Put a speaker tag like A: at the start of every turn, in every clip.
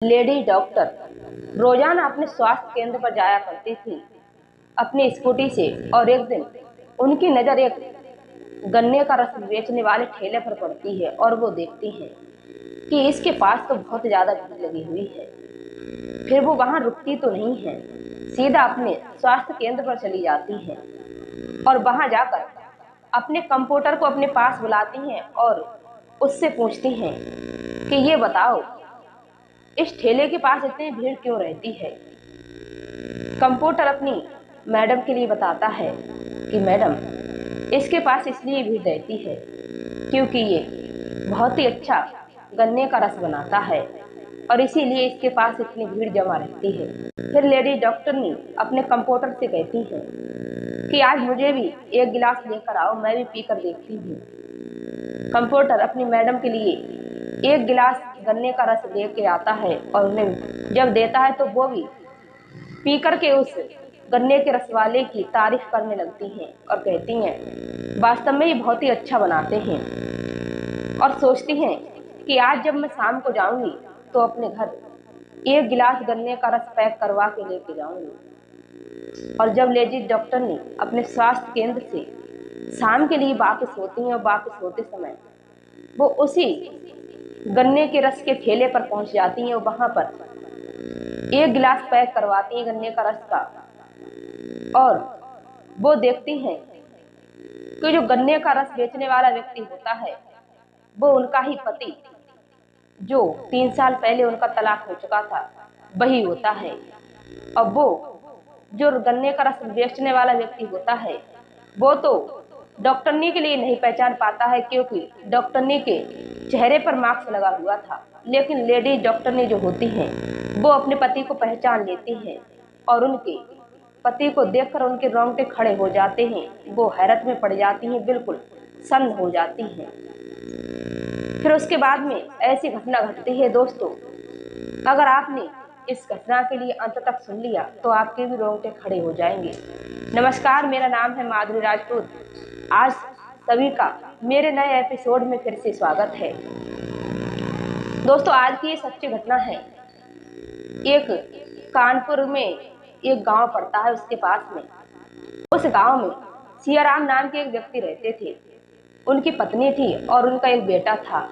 A: Lady doctor रोजाना अपने स्वास्थ्य केंद्र पर जाया करती थी अपनी स्कूटी से। और एक दिन उनकी नजर एक गन्ने का रस बेचने वाले ठेले पर पड़ती है और वो देखती है कि इसके पास तो बहुत ज्यादा भीड़ लगी हुई है। फिर वो वहां रुकती तो नहीं है, सीधा अपने स्वास्थ्य केंद्र पर चली जाती है और वहां जाकर अपने कंप्यूटर को अपने पास बुलाती हैं और उससे पूछती हैं कि ये बताओ, इस ठेले के पास इतनी भीड़ क्यों रहती है। कंप्यूटर अपनी मैडम के लिए बताता है कि मैडम, इसके पास इसलिए भीड़ रहती है क्योंकि ये बहुत ही अच्छा गन्ने का रस बनाता है और इसीलिए इसके पास इतनी भीड़ जमा रहती है। फिर लेडी डॉक्टर ने अपने कंप्यूटर से कहती है कि आज मुझे भी एक गिलास लेकर आओ, मैं भी पीकर देखती हूँ। कंप्यूटर अपनी मैडम के लिए एक गिलास गन्ने का रस लेके आता है और उन्हें जब देता है तो वो भी पी करके उस गन्ने के रस वाले की तारीफ करने लगती हैं और कहती हैं वास्तव में ये बहुत ही अच्छा बनाते हैं। और सोचती हैं कि आज जब मैं शाम को जाऊंगी तो अपने घर एक गिलास गन्ने का रस पैक करवा के लेके जाऊंगी। और जब लेडी डॉक्टर ने अपने स्वास्थ्य केंद्र से शाम के लिए वापस होती हैं और वापस होते समय वो उसी गन्ने के रस के ठेले पर पहुंच जाती हैं और वहां पर एक गिलास पैक करवाती हैं गन्ने का रस का। और वो देखती हैं कि जो गन्ने का रस बेचने वाला व्यक्ति होता है वो उनका ही पति, जो 3 साल पहले उनका तलाक हो चुका था, वही होता है। अब वो जो गन्ने का रस बेचने वाला व्यक्ति होता है वो तो डॉक्टरनी के लिए नहीं पहचान पाता है क्योंकि डॉक्टरनी के चेहरे पर मास्क लगा हुआ था, लेकिन लेडी डॉक्टरनी जो होती हैं वो अपने पति को पहचान लेती हैं और उनके पति को देखकर उनके रोंगटे खड़े हो जाते हैं। वो हैरत में पड़ जाती हैं, बिल्कुल सन्न हो जाती हैं। फिर उसके बाद में ऐसी घटना घटती है दोस्तों, अगर आपने इस घटना के लिए अंत तक सुन लिया तो आपके भी रोंगटे खड़े हो जाएंगे। नमस्कार, मेरा नाम है माधुरी राजपूत। आज सभी का मेरे नए एपिसोड में फिर से स्वागत है। दोस्तों, आज की ये सच्ची घटना है। एक कानपुर में एक गांव पड़ता है, उसके पास में उस गांव में सियाराम नाम के एक व्यक्ति रहते थे। उनकी पत्नी थी और उनका एक बेटा था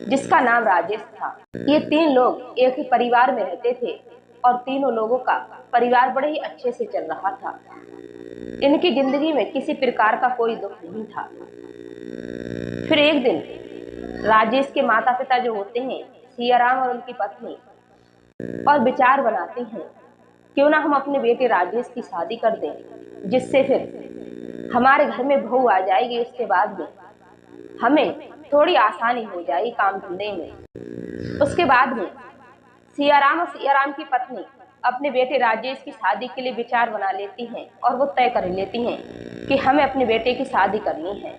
A: जिसका नाम राजेश था। ये 3 लोग एक ही परिवार में रहते थे और तीनों लोगों का परिवार बड़े ही अच्छे से चल रहा था। इनकी जिंदगी में किसी प्रकार का कोई दुख नहीं था। फिर एक दिन राजेश के माता पिता जो होते हैं, सियाराम और उनकी पत्नी, और विचार बनाते हैं क्यों ना हम अपने बेटे राजेश की शादी कर दें, जिससे फिर हमारे घर में बहू आ जाएगी। उसके बाद में हमें थोड़ी आसानी हो जाएगी काम धंधे में। उसके बाद में सियाराम और सियाराम की पत्नी अपने बेटे राजेश की शादी के लिए विचार बना लेती हैं और वो तय कर लेती हैं कि हमें अपने बेटे की शादी करनी है।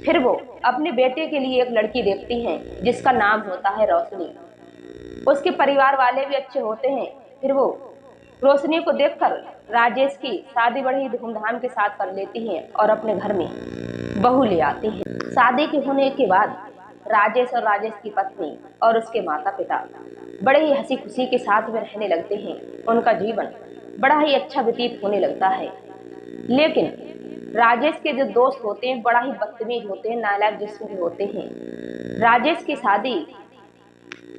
A: फिर वो अपने बेटे के लिए एक लड़की देखती हैं जिसका नाम होता है रोशनी। उसके परिवार वाले भी अच्छे होते हैं। फिर वो रोशनी को देखकर राजेश की शादी बड़ी ही धूमधाम के साथ कर लेती हैं और अपने घर में बहू ले आती हैं। शादी के होने के बाद राजेश और राजेश की पत्नी और उसके माता पिता बड़े ही हंसी खुशी के साथ में रहने लगते हैं। उनका जीवन बड़ा ही अच्छा व्यतीत होने लगता है। लेकिन राजेश के जो दोस्त होते हैं बड़ा ही बदतमीज होते हैं, नालायक जिस्म के होते हैं। राजेश की शादी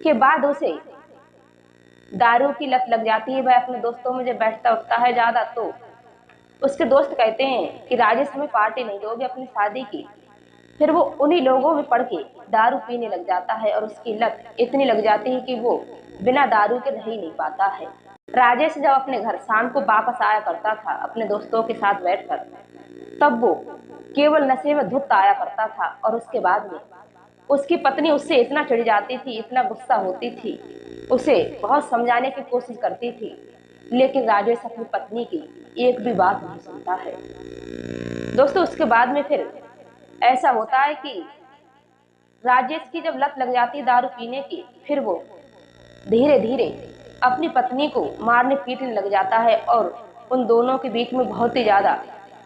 A: के बाद उसे दारू की लत लग जाती है। वह अपने दोस्तों में जब बैठता उठता है ज्यादा तो उसके दोस्त कहते हैं कि राजेश हमें पार्टी नहीं दोगे अपनी शादी की। फिर वो उन्हीं लोगों में पड़ के दारू पीने लग जाता है और उसकी लत इतनी लग जाती है कि वो बिना दारू के रह ही नहीं पाता है। राजेश जब अपने घर शाम को वापस आया करता था अपने दोस्तों के साथ बैठकर, तब वो केवल नशे में धुत आया करता था। और उसके बाद में उसकी पत्नी उससे इतना चिढ़ जाती थी, इतना गुस्सा होती थी, उसे बहुत समझाने की कोशिश करती थी, लेकिन राजेश अपनी पत्नी की एक भी बात नहीं सुनता है। दोस्तों, उसके बाद में फिर ऐसा होता है कि राजेश की जब लत लग जाती है दारू पीने की, फिर वो धीरे धीरे अपनी पत्नी को मारने पीटने लग जाता है और उन दोनों के बीच में बहुत ही ज्यादा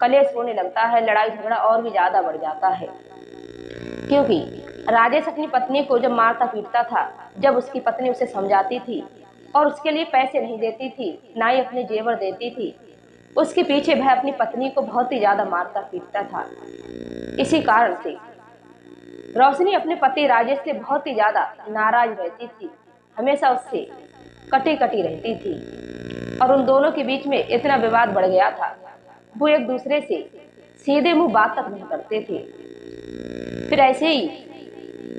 A: कलेश होने लगता है। लड़ाई झगड़ा और भी ज्यादा बढ़ जाता है क्योंकि राजेश अपनी पत्नी को जब मारता पीटता था, जब उसकी पत्नी उसे समझाती थी और उसके लिए पैसे नहीं देती थी, ना ही अपने जेवर देती थी, उसके पीछे वह अपनी पत्नी को बहुत ही ज्यादा मारता पीटता था। इसी कारण से रोशनी अपने पति राजेश से बहुत ही ज्यादा नाराज रहती थी, हमेशा उससे कटी कटी रहती थी और उन दोनों के बीच में इतना विवाद बढ़ गया था, वो एक दूसरे से सीधे मुंह बात तक नहीं करते थे। फिर ऐसे ही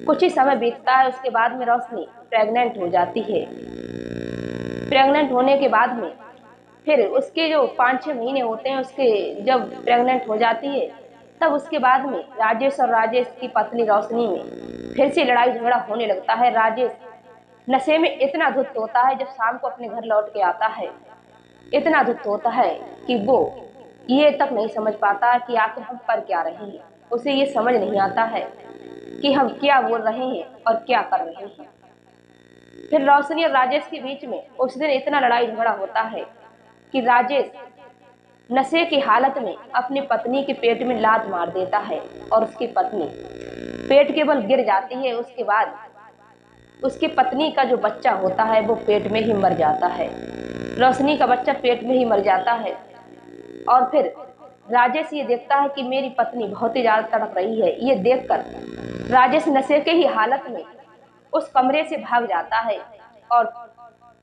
A: कुछ ही समय बीतता है, उसके बाद में रोशनी प्रेग्नेंट हो जाती है। प्रेग्नेंट होने के बाद में फिर उसके जो 5-6 महीने होते हैं, उसके जब प्रेग्नेंट हो जाती है, तब उसके बाद में राजेश और राजेश की पत्नी रोशनी में फिर से लड़ाई झगड़ा होने लगता है। राजेश नशे में इतना धुत होता है, जब शाम को अपने घर लौट के आता है, इतना धुत होता है कि वो ये तक नहीं समझ पाता कि आखिर हम कर क्या रहे हैं। उसे ये समझ नहीं आता है कि हम क्या बोल रहे हैं और क्या कर रहे हैं। फिर रोशनी और राजेश के बीच में उस दिन इतना लड़ाई झगड़ा होता है कि राजेश नशे की हालत में अपनी पत्नी के पेट में लात मार देता है और उसकी पत्नी पेट के बल गिर जाती है। उसके बाद उसकी पत्नी का जो बच्चा होता है वो पेट में ही मर जाता है। रोशनी का बच्चा पेट में ही मर जाता है और फिर राजेश ये देखता है कि मेरी पत्नी बहुत ही ज्यादा तड़प रही है। ये देखकर राजेश नशे के ही हालत में उस कमरे से भाग जाता है और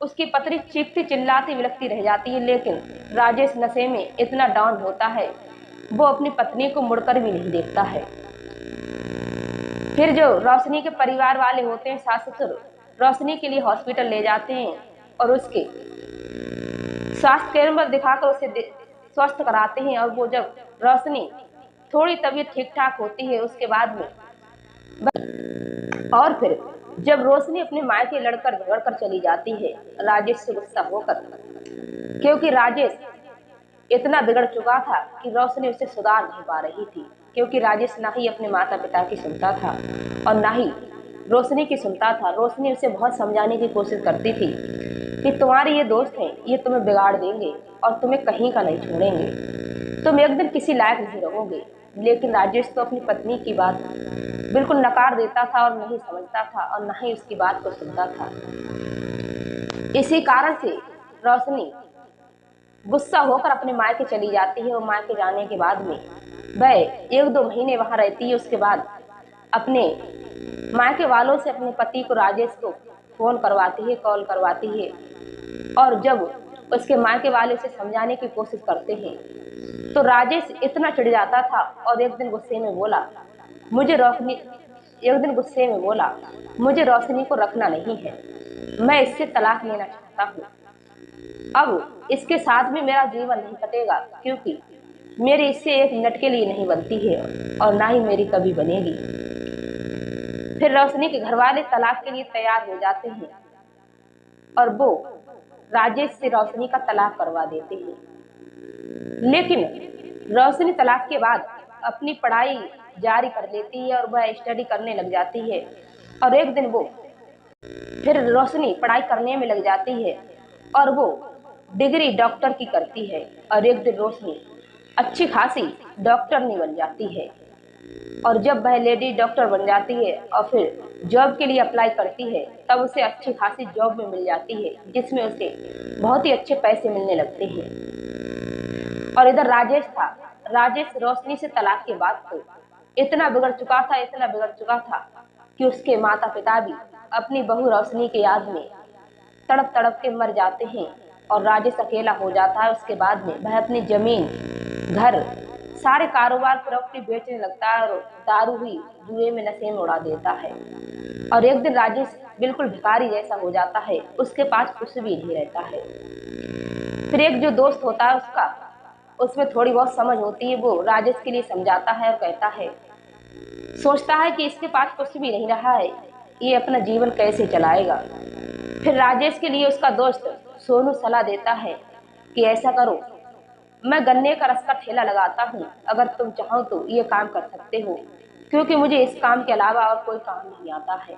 A: उसकी पत्नी चीखती चिल्लाती विलखती रह जाती है, लेकिन राजेश नशे में इतना डाउन होता है, वो अपनी पत्नी को मुड़कर भी नहीं देखता है। फिर जो रोशनी के परिवार वाले होते हैं, सास ससुर, रोशनी के लिए हॉस्पिटल ले जाते हैं और उसके स्वास्थ्य केंद्र पर दिखाकर उसे स्वस्थ कराते हैं। और वो जब रोशनी थोड़ी तबीयत ठीक ठाक होती है, उसके बाद में और फिर जब रोशनी अपने मायके लड़कर झगड़कर चली जाती है राजेश से गुस्सा होकर, क्योंकि राजेश इतना बिगड़ चुका था कि रोशनी उसे सुधार नहीं पा रही थी, क्योंकि राजेश ना ही अपने माता पिता की सुनता था और ना ही रोशनी की सुनता था। रोशनी उसे बहुत समझाने की कोशिश करती थी कि तुम्हारे ये दोस्त हैं, ये तुम्हें बिगाड़ देंगे और तुम्हें कहीं का नहीं छोड़ेंगे, तुम एक दिन किसी लायक नहीं रहोगे। लेकिन राजेश तो अपनी पत्नी की बात बिल्कुल नकार देता था और नहीं समझता था और ना ही उसकी बात को सुनता था। इसी कारण से रोशनी गुस्सा होकर अपने मायके चली जाती है और मायके जाने के बाद में वह 1-2 महीने वहां रहती है। उसके बाद अपने मायके वालों से अपने पति को राजेश को फोन करवाती है, कॉल करवाती है और जब उसके मायके वाले उसे समझाने की कोशिश करते हैं तो राजेश इतना चिढ़ जाता था और एक दिन गुस्से में बोला मुझे रोशनी को रखना नहीं है, मैं इससे तलाक लेना चाहता हूँ। अब इसके साथ भी मेरा जीवन नहीं कटेगा, क्योंकि मेरी इससे एक मिनट के लिए नहीं बनती है और ना ही मेरी कभी बनेगी। फिर रोशनी के घर वाले तलाक के लिए तैयार हो जाते हैं और वो राजेश से रोशनी का तलाक करवा देते हैं। लेकिन रोशनी तलाक के बाद अपनी पढ़ाई जारी कर लेती है और वह स्टडी करने लग जाती है। और एक दिन वो फिर रोशनी पढ़ाई करने में लग जाती है और वो डिग्री डॉक्टर की करती है और एक दिन रोशनी अच्छी खासी डॉक्टरनी बन जाती है। और जब वह लेडी डॉक्टर बन जाती है और फिर जॉब के लिए अप्लाई करती है, तब उसे अच्छी खासी जॉब में मिल जाती है, जिसमें उसे बहुत ही अच्छे पैसे मिलने लगते हैं। और इधर राजेश रोशनी से तलाक के बाद तो इतना बिगड़ चुका था कि उसके माता पिता भी अपनी बहू रोशनी की याद में तड़प तड़प के मर जाते हैं और राजेश अकेला हो जाता है। उसके बाद में वह अपनी जमीन, घर, सारे कारोबार प्रॉपर्टी बेचने लगता है और दारू ही जुए में नशे में उड़ा देता है। और एक दिन राजेश बिल्कुल भिखारी जैसा हो जाता है, उसके पास कुछ भी नहीं रहता है। फिर एक जो दोस्त होता है उसमें थोड़ी बहुत समझ होती है, वो राजेश के लिए समझाता है और कहता है, सोचता है कि इसके पास कुछ भी नहीं रहा है, ये अपना जीवन कैसे चलाएगा। फिर राजेश के लिए उसका दोस्त सोनू सलाह देता है कि ऐसा करो, मैं गन्ने का रस का ठेला लगाता हूँ, अगर तुम चाहो तो ये काम कर सकते हो, क्योंकि मुझे इस काम के अलावा और कोई काम नहीं आता है।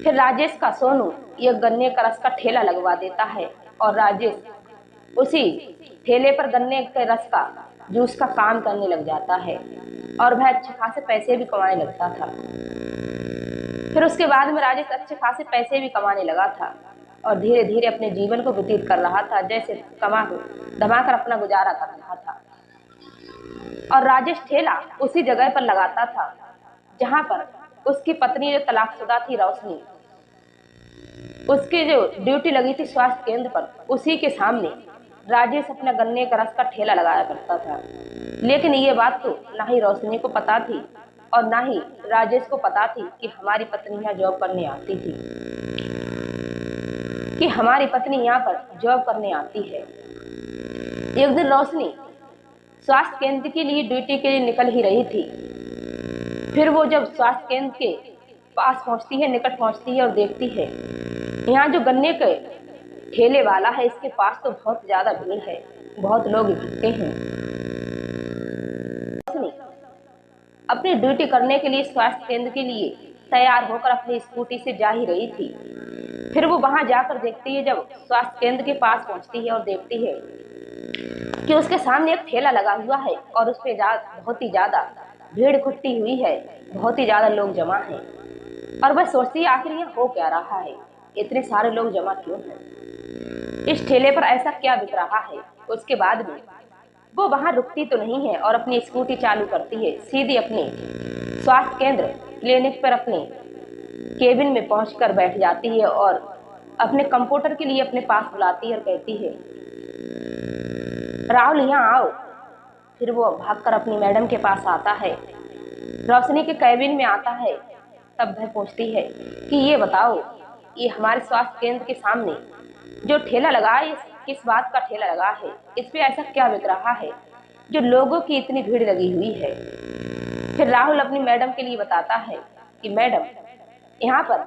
A: फिर राजेश का सोनू ये गन्ने का रस का ठेला लगवा देता है और राजेश उसी ठेले पर गन्ने के रस का जूस का काम करने लग जाता है और वह अच्छे खासे पैसे भी कमाने लगता था। फिर उसके बाद में राजेश अच्छे खासे पैसे भी कमाने लगा था और धीरे धीरे अपने जीवन को व्यतीत कर रहा था, जैसे कमा धमाकर अपना गुजारा कर रहा था। और राजेश ठेला उसी जगह पर लगाता था जहां पर उसकी पत्नी जो तलाकशुदा थी रोशनी, उसकी जो ड्यूटी लगी थी स्वास्थ्य केंद्र पर, उसी के सामने राजेश अपना गन्ने का रस का ठेला लगाया करता था। लेकिन ये बात तो ना ही रोशनी को पता थी और ना ही राजेश को पता थी कि हमारी पत्नी यहाँ जॉब करने आती थी, कि हमारी पत्नी यहाँ पर जॉब करने आती है। एक दिन रोशनी स्वास्थ्य केंद्र के लिए ड्यूटी के लिए निकल ही रही थी। फिर वो जब स्वास्थ्य केंद्र के पास पहुंचती है, निकट पहुंचती है और देखती है यहाँ जो गन्ने के ठेले वाला है, इसके पास तो बहुत ज्यादा भीड़ है, बहुत लोग इकट्ठे हैं। रोशनी अपनी ड्यूटी करने के लिए स्वास्थ्य केंद्र के लिए तैयार होकर अपनी स्कूटी से जा ही रही थी। फिर वो वहां जाकर देखती है, जब स्वास्थ्य केंद्र के पास पहुंचती है और देखती है कि उसके सामने एक ठेला लगा हुआ है और उस पे बहुत ही ज्यादा भीड़ इकट्ठी हुई है, बहुत ही ज्यादा लोग जमा हैं। और वह सोचती है आखिर ये हो क्या रहा है, इतने सारे लोग जमा क्यों हैं, इस ठेले पर ऐसा क्या बिक रहा है। उसके बाद भी वो वहां रुकती तो नहीं है और अपनी स्कूटी चालू करती है, सीधी अपने स्वास्थ्य केंद्र क्लिनिक पर अपने केबिन में पहुंचकर बैठ जाती है और अपने कंप्यूटर के लिए अपने पास बुलाती है और कहती है राहुल यहाँ आओ। फिर वो भागकर अपनी मैडम के पास आता है, रोशनी के कैबिन में आता है। तब वह पूछती है कि ये बताओ, ये हमारे स्वास्थ्य केंद्र के सामने जो ठेला लगा है, किस बात का ठेला लगा है, इस पे ऐसा क्या बिक रहा है जो लोगों की इतनी भीड़ लगी हुई है। फिर राहुल अपनी मैडम के लिए बताता है कि मैडम, यहाँ पर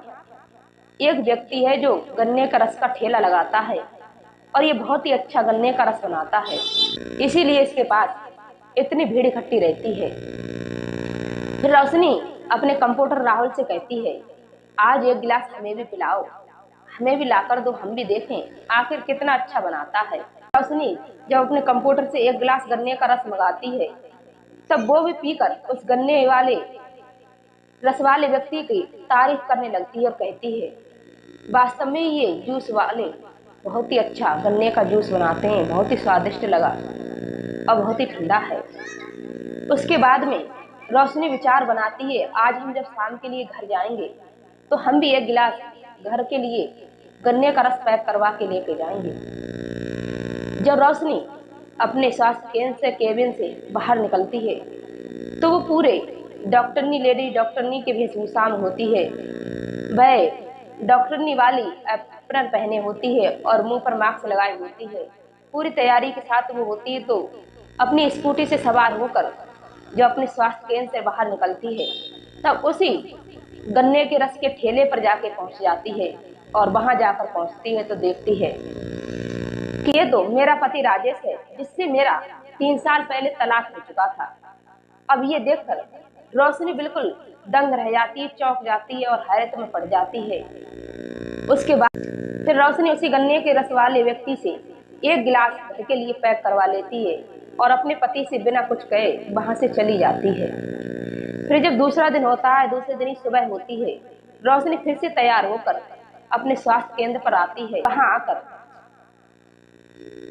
A: एक व्यक्ति है जो गन्ने का रस का ठेला लगाता है और ये बहुत ही अच्छा गन्ने का रस बनाता है, इसीलिए इसके पास इतनी भीड़ इकट्ठी रहती है। फिर रोशनी अपने कंप्यूटर राहुल से कहती है आज एक गिलास हमें भी पिलाओ, हमें भी लाकर दो, हम भी देखें आखिर कितना अच्छा बनाता है। रोशनी जब अपने कंप्यूटर से एक गिलास गन्ने का रस मंगाती है, तब वो भी पीकर उस गन्ने वाले रस वाले व्यक्ति की तारीफ करने लगती है और कहती है वास्तव में ये जूस वाले बहुत ही अच्छा गन्ने का जूस बनाते हैं, बहुत ही स्वादिष्ट लगा और बहुत ही ठंडा है। उसके बाद में रोशनी विचार बनाती है आज हम जब शाम के लिए घर जाएंगे तो हम भी एक गिलास घर के लिए गन्ने का रस पैक करवा के लेके जाएंगे। जब रोशनी अपने स्वास्थ्य केंद्र से केबिन से बाहर निकलती है तो वो पूरे डॉक्टरनी लेडी डॉक्टरनी के वेशभूषा में होती है। वह डॉक्टरनी वाली एप्रन पहने होती है और मुंह पर मास्क लगाए होती है, पूरी तैयारी के साथ वो होती है। तो अपनी स्कूटी से सवार होकर जो अपने स्वास्थ्य केंद्र से बाहर निकलती है, तब उसी गन्ने के रस के ठेले पर जाके पहुंच जाती है और वहां जाकर पहुंचती है तो देखती है कि ये तो मेरा पति राजेश है, जिससे मेरा 3 साल पहले तलाक हो चुका था। अब ये देखकर रोशनी बिल्कुल दंग रह जाती है, चौंक जाती है और हैरत में पड़ जाती है। उसके बाद फिर रोशनी उसी गन्ने के रस वाले व्यक्ति से एक गिलास घर के लिए पैक करवा लेती है और अपने पति से बिना कुछ कहे वहां से चली जाती है। फिर जब दूसरा दिन होता है, दूसरे दिन ही सुबह होती है, रोशनी फिर से तैयार होकर अपने स्वास्थ्य केंद्र पर आती है। वहां आकर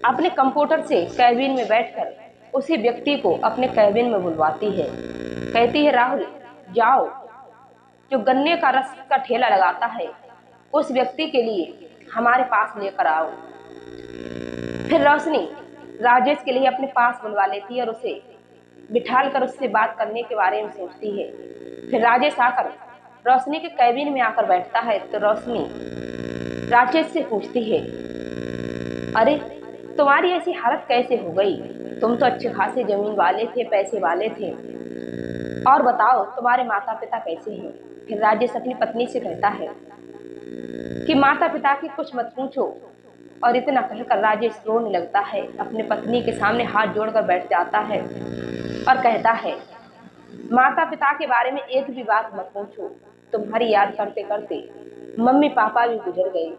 A: अपने कंप्यूटर से कैबिन में बैठकर उसी व्यक्ति को अपने कैबिन में बुलवाती है, कहती है राहुल जाओ, जो गन्ने का रस का ठेला लगाता है उस व्यक्ति के लिए हमारे पास लेकर आओ। फिर रोशनी राजेश के लिए अपने पास बुलवा लेती है और उसे बिठाल कर उससे बात करने के बारे में सोचती है। फिर राजेश आकर रोशनी के कैबिन में आकर बैठता है तो रोशनी राजेश से पूछती है अरे तुम्हारी ऐसी हालत कैसे हो गई, तुम तो अच्छे खासे जमीन वाले थे, पैसे वाले थे, और बताओ तुम्हारे माता पिता कैसे हैं। फिर राजेश अपनी पत्नी से कहता है कि माता पिता की कुछ मत पूछो, और इतना कहकर राजेश रोने लगता है, अपने पत्नी के सामने हाथ जोड़कर बैठ जाता है और कहता है माता पिता के बारे में एक भी बात मत पूछो, तुम्हारी याद करते करते मम्मी पापा भी गुजर गए,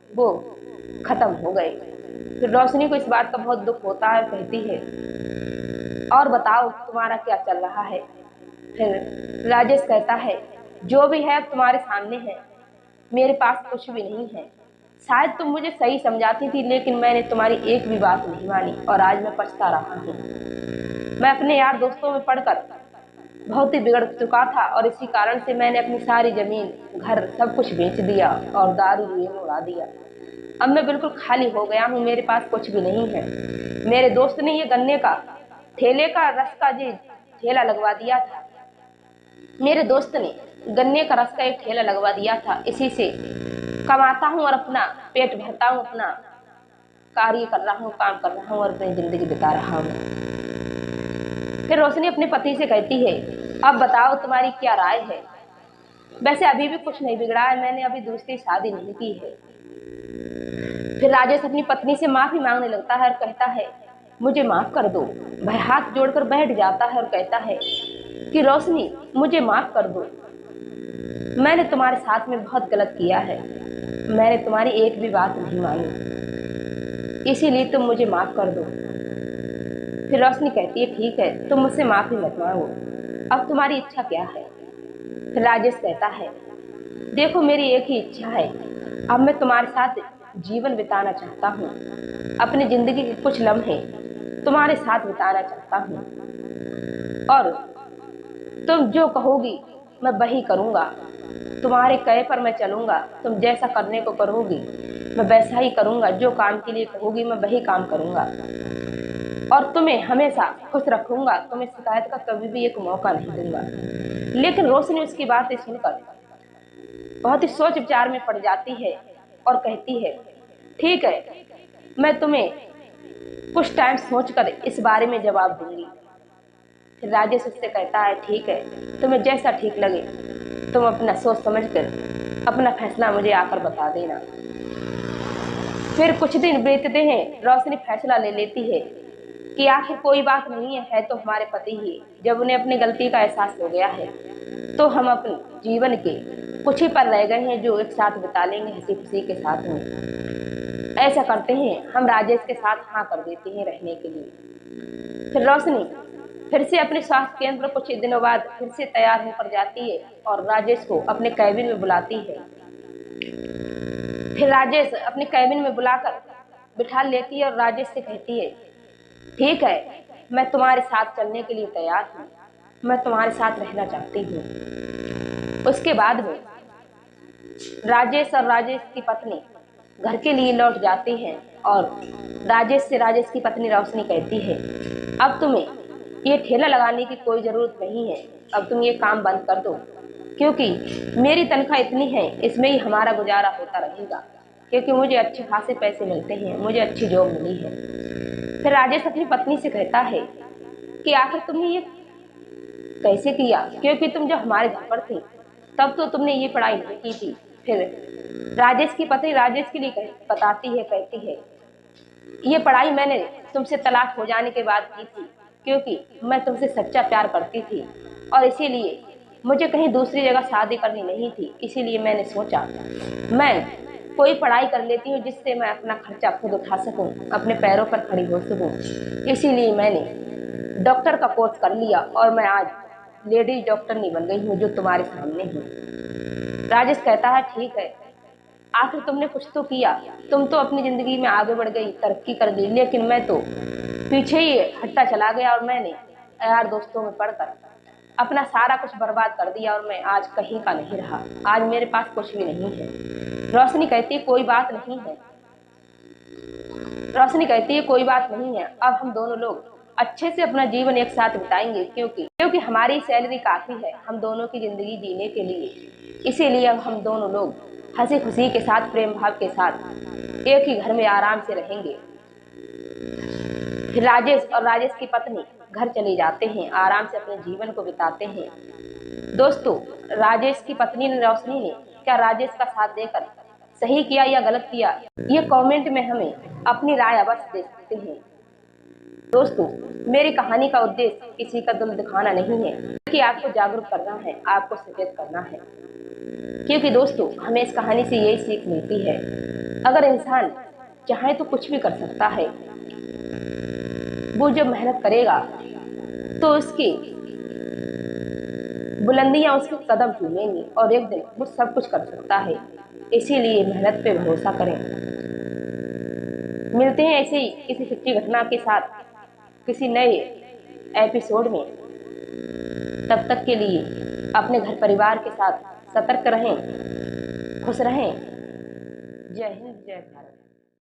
A: वो खत्म हो गए। फिर रोशनी को इस बात का बहुत दुख होता है, कहती है और बताओ तुम्हारा क्या चल रहा है। फिर राजेश कहता है जो भी है अब तुम्हारे सामने है, मेरे पास कुछ भी नहीं है। शायद तुम मुझे सही समझाती थी, लेकिन मैंने तुम्हारी एक भी बात नहीं मानी और आज मैं पछता रहा हूँ। मैं अपने यार दोस्तों में पढ़कर बहुत ही बिगड़ चुका था और इसी कारण से मैंने अपनी सारी जमीन, घर, सब कुछ बेच दिया और दारू जुए में उड़ा दिया। अब मैं बिल्कुल खाली हो गया हूँ, मेरे पास कुछ भी नहीं है। मेरे दोस्त ने ये गन्ने का ठेले का रस का जी ठेला लगवा दिया था। मेरे दोस्त ने गन्ने का रस का एक ठेला लगवा दिया था। इसी से कमाता हूँ और अपना पेट भरता हूँ, अपना कार्य कर रहा हूँ, काम कर रहा हूँ और अपनी जिंदगी बिता रहा हूँ। फिर रोशनी अपने पति से कहती है, अब बताओ तुम्हारी क्या राय है। वैसे अभी भी कुछ नहीं बिगड़ा है, मैंने अभी दूसरी शादी नहीं की है। फिर राजेश अपनी पत्नी से माफी मांगने लगता है और कहता है, मुझे माफ कर दो। वह हाथ जोड़कर बैठ जाता है और कहता है कि रोशनी, मुझे माफ कर दो। मैंने तुम्हारे साथ में बहुत गलत किया है, मैंने तुम्हारी एक भी बात नहीं मानी, इसीलिए तुम मुझे माफ कर दो। फिर रोशनी कहती है, ठीक है, तुम मुझसे माफी मत मांगो, अब तुम्हारी इच्छा क्या है। फिर राजेश कहता है, देखो मेरी एक ही इच्छा है, अब मैं तुम्हारे साथ जीवन बिताना चाहता हूँ, अपनी जिंदगी के कुछ लम्हे तुम्हारे साथ बिताना चाहता हूँ और तुम जो कहोगी मैं वही करूँगा, तुम्हारे कहे पर मैं चलूँगा, तुम जैसा करने को करोगी मैं वैसा ही करूँगा, जो काम के लिए कहोगी मैं वही काम करूँगा और तुम्हें हमेशा खुश रखूँगा, तुम्हें शिकायत का कभी भी एक मौका नहीं दूंगा। लेकिन रोशनी उसकी बातें सुनकर बहुत ही सोच विचार में पड़ जाती है और कहती है, ठीक है, मैं तुम्हें कुछ टाइम सोचकर इस बारे में जवाब दूंगी। फिर राजेश उससे कहता है, ठीक है, तुम्हें जैसा ठीक लगे तुम अपना सोच समझकर अपना फैसला मुझे आकर बता देना। फिर कुछ दिन बीतते हैं, रोशनी फैसला ले लेती है कि आखिर कोई बात नहीं है तो हमारे पति ही। जब उन्हें अपनी गलती का एहसास हो गया है तो हम अपने जीवन के कुछ ही पल रह गए हैं जो एक साथ बिता लेंगे हंसी खुशी के साथ में। ऐसा करते हैं, हम राजेश के साथ हाँ कर देते हैं रहने के लिए। फिर रोशनी फिर से अपने स्वास्थ्य केंद्र पर कुछ दिनों बाद फिर से तैयार होकर जाती है और राजेश को अपने कैबिन में बुलाती है। फिर राजेश अपने कैबिन में बुलाकर बिठा लेती है और राजेश से कहती है, ठीक है, मैं तुम्हारे साथ चलने के लिए तैयार हूँ, मैं तुम्हारे साथ रहना चाहती हूँ। उसके बाद में राजेश और राजेश की पत्नी घर के लिए लौट जाते हैं और राजेश की पत्नी रोशनी कहती है, अब तुम्हें ये ठेला लगाने की कोई जरूरत नहीं है, अब तुम ये काम बंद कर दो, क्योंकि मेरी तनख्वाह इतनी है, इसमें ही हमारा गुजारा होता रहेगा, क्योंकि मुझे अच्छे खासे पैसे मिलते हैं, मुझे अच्छी जॉब मिली है। फिर राजेश अपनी पत्नी से कहता है कि आखिर तुमने ये कैसे किया, क्योंकि तुम जब हमारे घर पर थी तब तो तुमने ये पढ़ाई नहीं की थी। फिर राजेश की पत्नी राजेश के लिए बताती है, कहती है, ये पढ़ाई मैंने तुमसे तलाक हो जाने के बाद की थी, क्योंकि मैं तुमसे सच्चा प्यार करती थी और इसीलिए मुझे कहीं दूसरी जगह शादी करनी नहीं थी, इसीलिए मैंने सोचा मैं कोई पढ़ाई कर लेती हूँ जिससे मैं अपना खर्चा खुद उठा सकूं, अपने पैरों पर खड़ी हो सकूं। इसीलिए मैंने डॉक्टर का कोर्स कर लिया और मैं आज लेडीज डॉक्टर नहीं बन गई हूँ जो तुम्हारे सामने हूँ। राजेश कहता है, ठीक है, आखिर तुमने कुछ तो किया, तुम तो अपनी जिंदगी में आगे बढ़ गई, तरक्की कर ली, लेकिन मैं तो पीछे ही हटता चला गया और मैंने यार दोस्तों में पढ़कर अपना सारा कुछ बर्बाद कर दिया और मैं आज कहीं का नहीं रहा, आज मेरे पास कुछ भी नहीं है। रोशनी कहती है, कोई बात नहीं है, रोशनी कहती है, कोई बात नहीं है, अब हम दोनों लोग अच्छे से अपना जीवन एक साथ बिताएंगे, क्योंकि हमारी सैलरी काफी है हम दोनों की जिंदगी जीने के लिए। इसीलिए अब हम दोनों लोग हंसी खुशी के साथ, प्रेम भाव के साथ एक ही घर में आराम से रहेंगे। फिर राजेश और राजेश की पत्नी घर चले जाते हैं, आराम से अपने जीवन को बिताते हैं। दोस्तों, राजेश की पत्नी ने, रोशनी ने क्या राजेश का साथ देकर सही किया या गलत किया, ये कमेंट में हमें अपनी राय अवश्य दे सकते हैं। दोस्तों, मेरी कहानी का उद्देश्य किसी का दिल दिखाना नहीं है, कि आपको जागरूक करना है, आपको सचेत करना है, क्योंकि दोस्तों हमें इस कहानी से यही सीख मिलती है, अगर इंसान चाहे तो कुछ भी कर सकता है। वो जब मेहनत करेगा तो उसकी बुलंदियां उसके कदम चूमेंगी और एक दिन वो सब कुछ कर सकता है। इसीलिए मेहनत पे भरोसा करें। मिलते हैं ऐसे ही किसी सच्ची घटना के साथ किसी नए एपिसोड में। तब तक के लिए अपने घर परिवार के साथ सतर्क रहें, खुश रहें। जय हिंद, जय भारत।